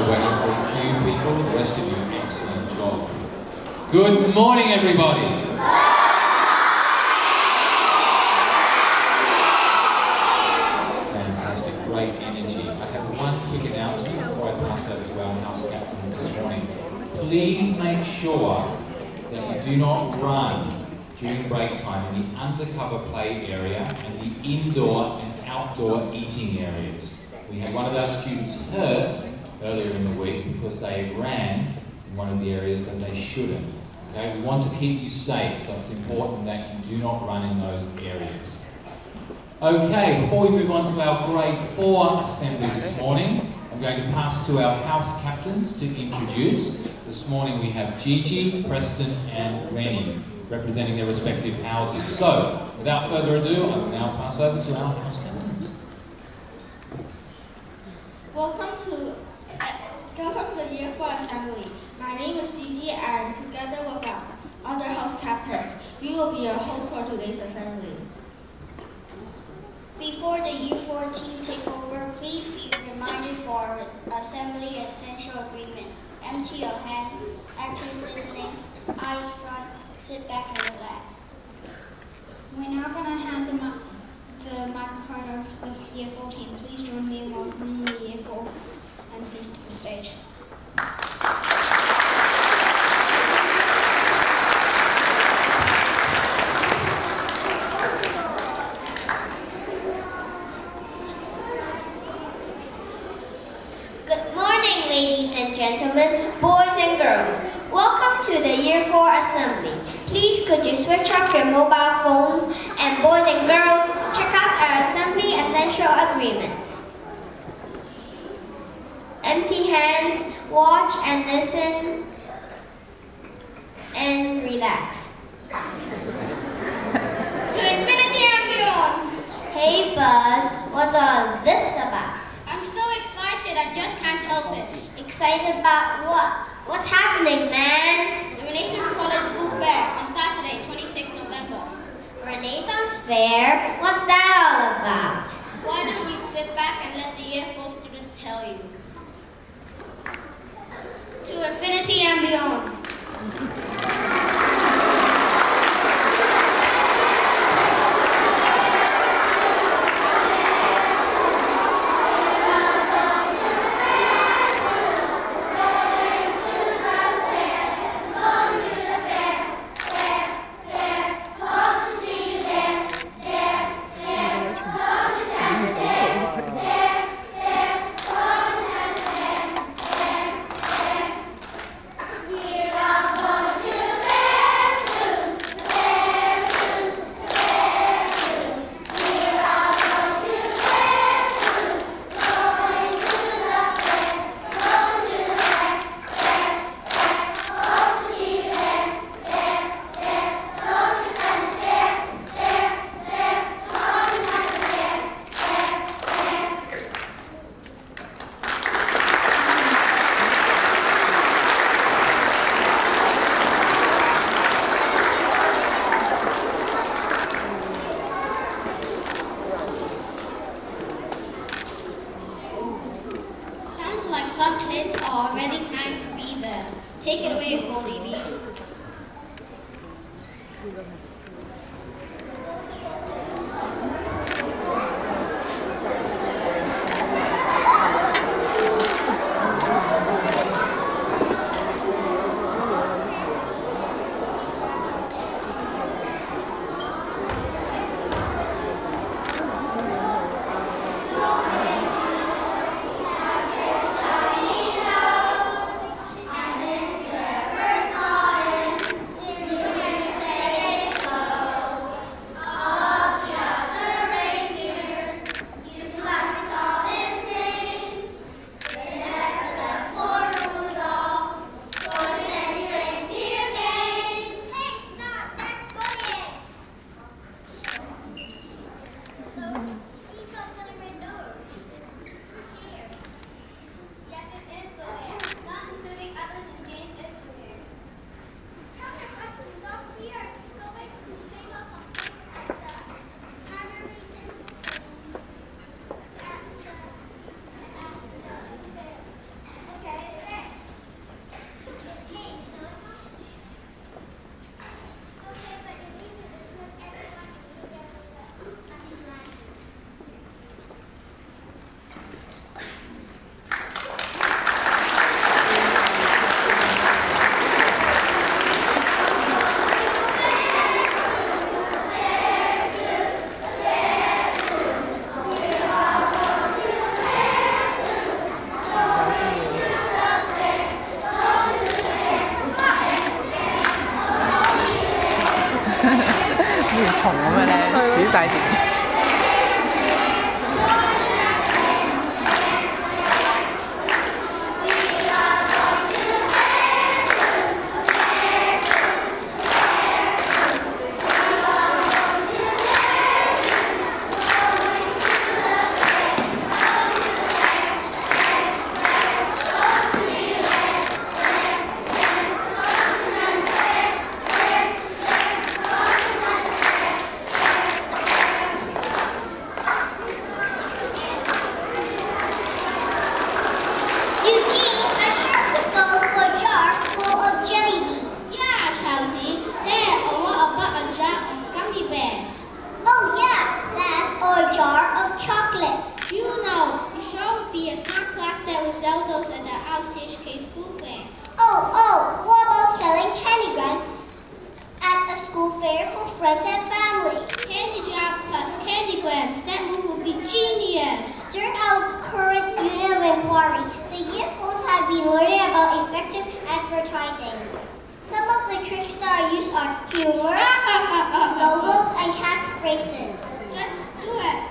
we're waiting for a few people. The rest of you, excellent job. Good morning, everybody. Fantastic, great energy. I have one quick announcement before I pass over to our house captains this morning. Please make sure that you do not run during break time in the undercover play area and the indoor and outdoor eating areas. We had one of our students hurt earlier in the week because they ran in one of the areas that they shouldn't. Okay? We want to keep you safe, so it's important that you do not run in those areas. Okay, before we move on to our grade 4 assembly this morning, I'm going to pass to our house captains to introduce. This morning we have Gigi, Preston and Rennie representing their respective houses. So, without further ado, I will now pass over to our house captains. Welcome to the Year 4 assembly. My name is Gigi, and together with our other house captains, we will be your hosts for today's assembly. Before the Year 4 team take over, please be reminded for our assembly essential agreement. Empty your hands, active listening, eyes front, sit back and relax. We're now going to hand the microphone over to the Year 4 team. Please join me in welcoming the Year 4 MCs to the stage. Good morning, ladies and gentlemen, boys and girls. Welcome to the Year 4 assembly. Please could you switch off your mobile phones, and boys and girls, check out our assembly essential agreements. Empty hands, watch and listen, and relax. To infinity and beyond! Hey Buzz, what's all this about? I'm so excited, I just can't help it. Excited about what? What's happening, man? The Renaissance College School Fair on Saturday, 26 November. Renaissance Fair? What's that all about? Why don't you sit back and let the Year 4 students tell you? To infinity and beyond. Some kids are already time to be there. Take it away, Goldie B. 好似蟲咁樣咧，鼠晒電。Sell those at the RCHK school fair. Oh, what about selling candy grams at a school fair for friends and family? Candy jar plus candy grams, that move would be genius. During our current unit of inquiry, the Year4s have been learning about effective advertising. Some of the tricks that are used are humor, logos, and catchphrases. Just do it.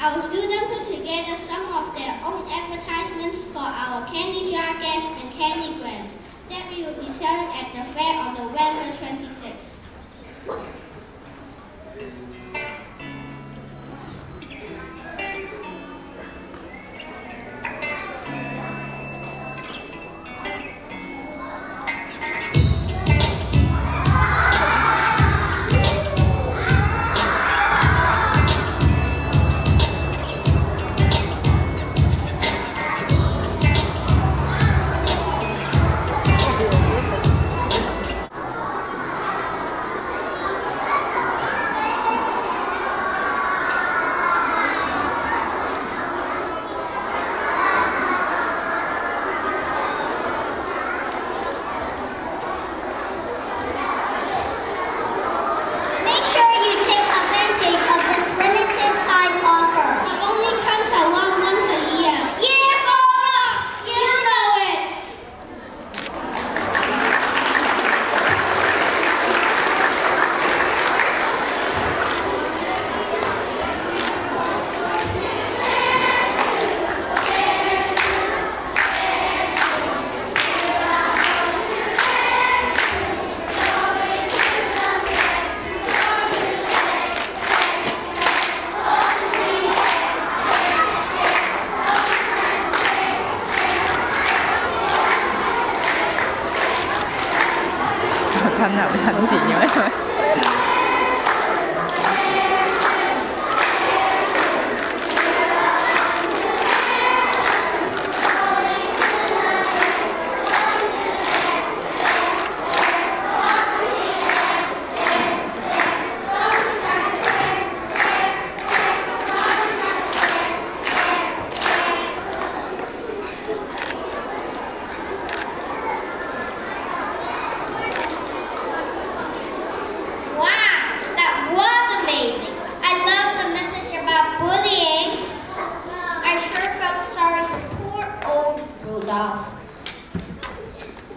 Our students put together some of their own advertisements for our candy jar guests and candy grams that we will be selling at the fair on November 26th.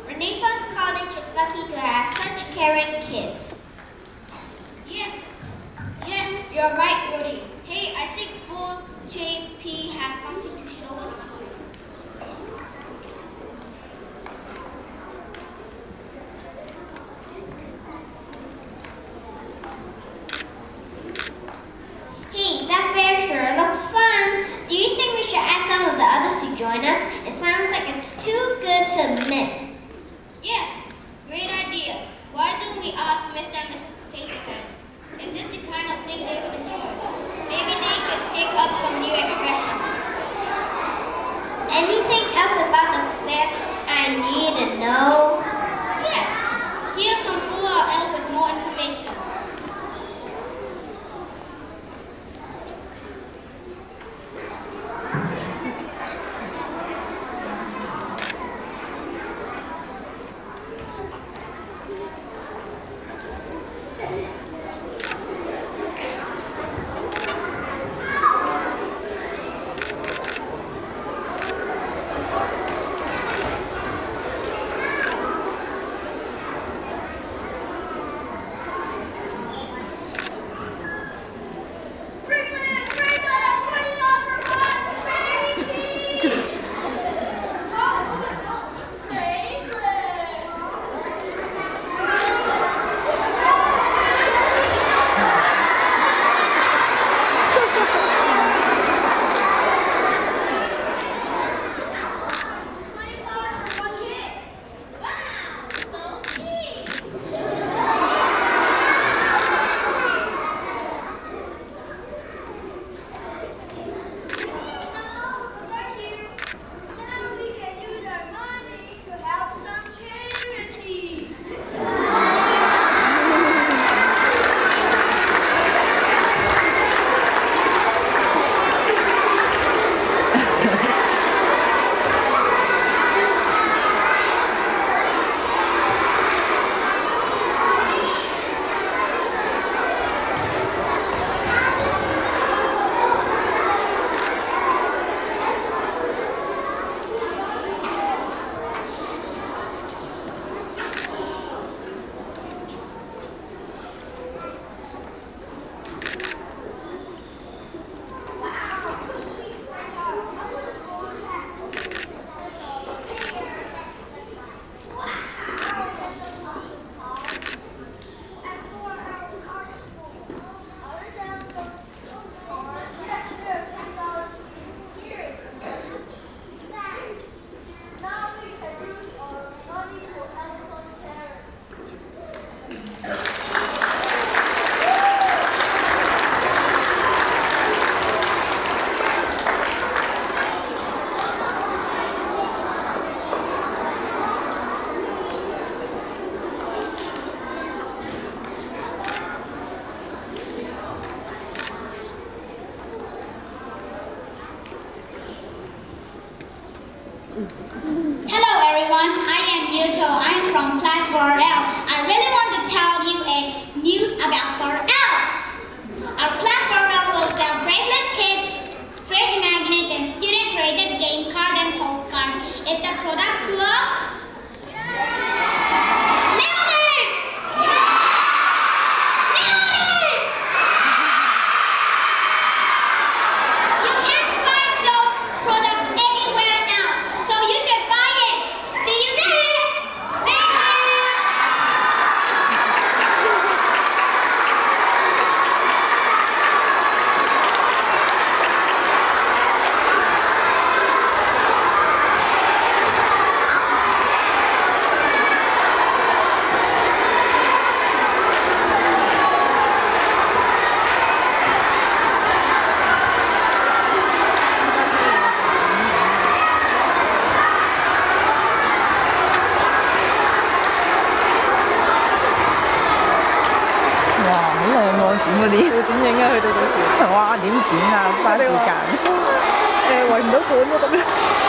Renaissance College is lucky to have such caring kids. Yes, you're right, Woody. Hey, I think 4JP has something to show us. Hey, that fair sure looks fun. Do you think we should ask some of the others to join us? It sounds like it's too good to miss. Yes, great idea. Why don't we ask Mr. and Mrs. Potato Head? Is it the kind of thing they would enjoy? Maybe they could pick up some new expressions. Anything else about the fair I need to know? Yes, here come Fuller L with more information. 我剪嗰啲，要剪影啊，去到時。哇，點剪啊？花時間。圍唔到管咯咁樣。